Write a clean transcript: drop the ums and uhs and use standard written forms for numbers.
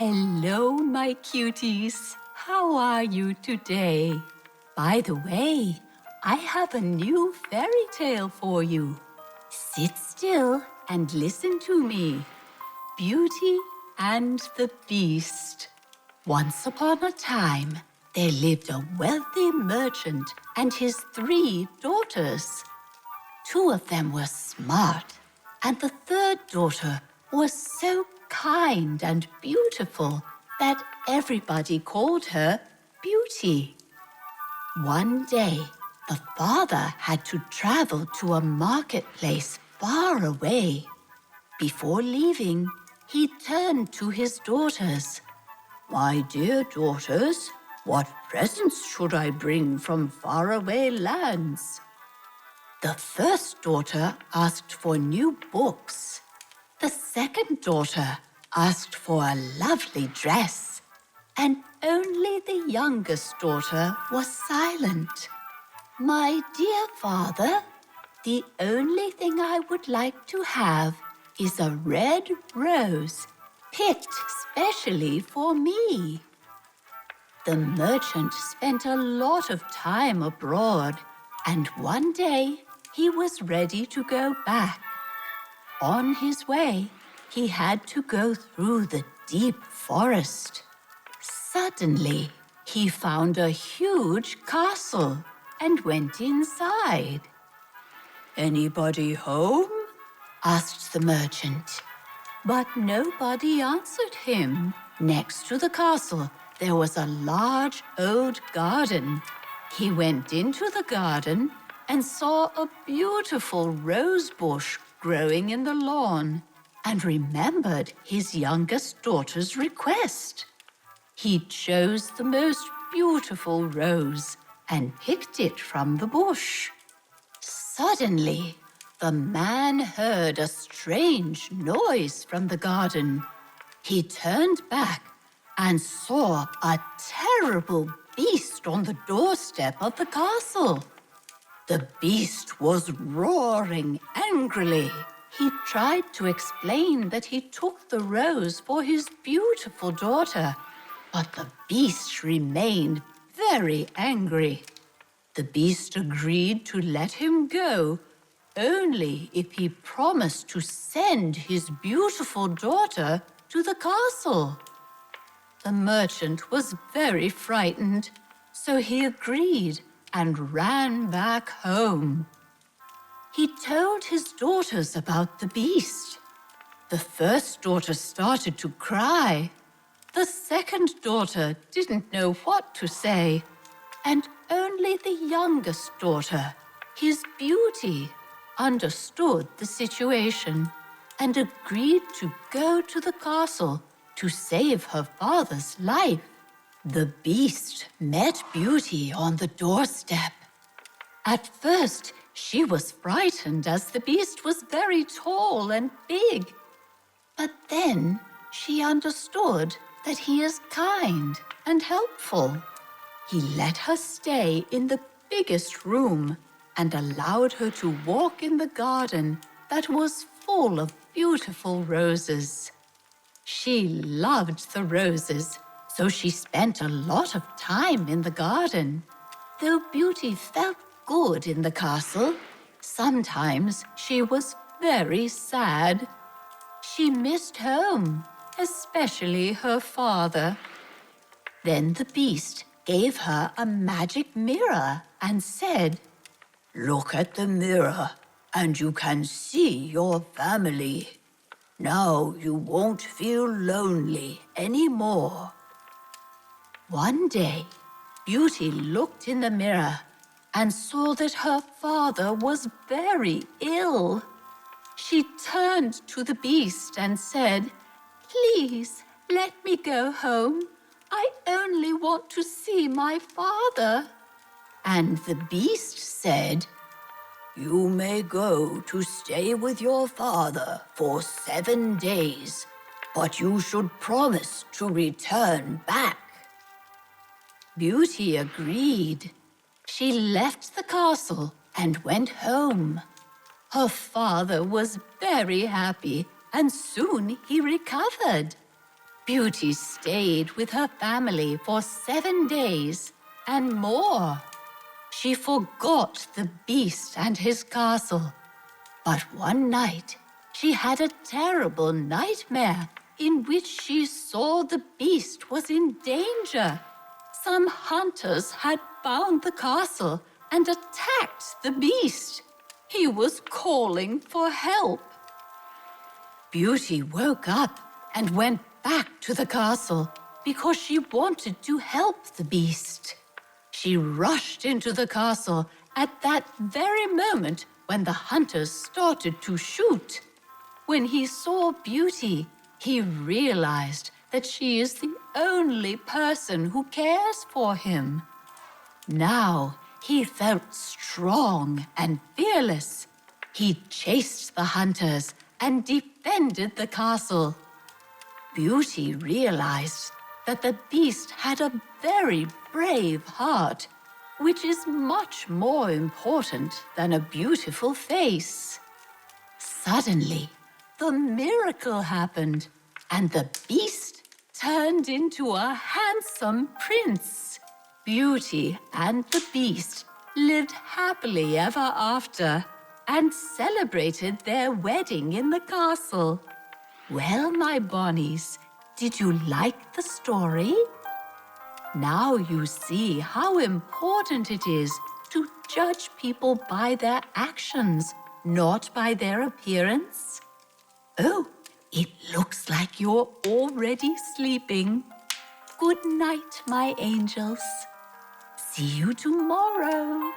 Hello, my cuties. How are you today? By the way, I have a new fairy tale for you. Sit still and listen to me. Beauty and the Beast. Once upon a time, there lived a wealthy merchant and his 3 daughters. 2 of them were smart, and the 3rd daughter was so kind and beautiful that everybody called her Beauty. One day, the father had to travel to a marketplace far away. Before leaving, he turned to his daughters. "My dear daughters, what presents should I bring from faraway lands?" The first daughter asked for new books. The second daughter asked for a lovely dress. And only the youngest daughter was silent. "My dear father, the only thing I would like to have is a red rose picked specially for me." The merchant spent a lot of time abroad, and one day he was ready to go back. On his way, he had to go through the deep forest. Suddenly, he found a huge castle and went inside. "Anybody home?" asked the merchant. But nobody answered him. Next to the castle, there was a large old garden. He went into the garden and saw a beautiful rose bush growing in the lawn and remembered his youngest daughter's request. He chose the most beautiful rose and picked it from the bush. Suddenly, the man heard a strange noise from the garden. He turned back and saw a terrible beast on the doorstep of the castle. The beast was roaring angrily. He tried to explain that he took the rose for his beautiful daughter, but the beast remained very angry. The beast agreed to let him go, only if he promised to send his beautiful daughter to the castle. The merchant was very frightened, so he agreed and ran back home. He told his daughters about the beast. The first daughter started to cry. The second daughter didn't know what to say, and only the youngest daughter, his Beauty, understood the situation and agreed to go to the castle to save her father's life. The beast met Beauty on the doorstep. At first, she was frightened as the beast was very tall and big. But then she understood that he is kind and helpful. He let her stay in the biggest room and allowed her to walk in the garden that was full of beautiful roses. She loved the roses, so she spent a lot of time in the garden. Though Beauty felt good in the castle, sometimes she was very sad. She missed home, especially her father. Then the beast gave her a magic mirror and said, "Look at the mirror, and you can see your family. Now you won't feel lonely anymore." One day, Beauty looked in the mirror and saw that her father was very ill. She turned to the beast and said, "Please, let me go home. I only want to see my father." And the beast said, "You may go to stay with your father for 7 days, but you should promise to return back." Beauty agreed. She left the castle and went home. Her father was very happy, and soon he recovered. Beauty stayed with her family for 7 days and more. She forgot the beast and his castle. But one night, she had a terrible nightmare in which she saw the beast was in danger. Some hunters had found the castle and attacked the beast. He was calling for help. Beauty woke up and went back to the castle because she wanted to help the beast. She rushed into the castle at that very moment when the hunters started to shoot. When he saw Beauty, he realized that she is the only person who cares for him. Now he felt strong and fearless. He chased the hunters and defended the castle. Beauty realized that the beast had a very brave heart, which is much more important than a beautiful face. Suddenly, the miracle happened, and the beast turned into a handsome prince. Beauty and the beast lived happily ever after and celebrated their wedding in the castle. Well, my bonnies, did you like the story? Now you see how important it is to judge people by their actions, not by their appearance. Oh, it looks like you're already sleeping. Good night, my angels. See you tomorrow.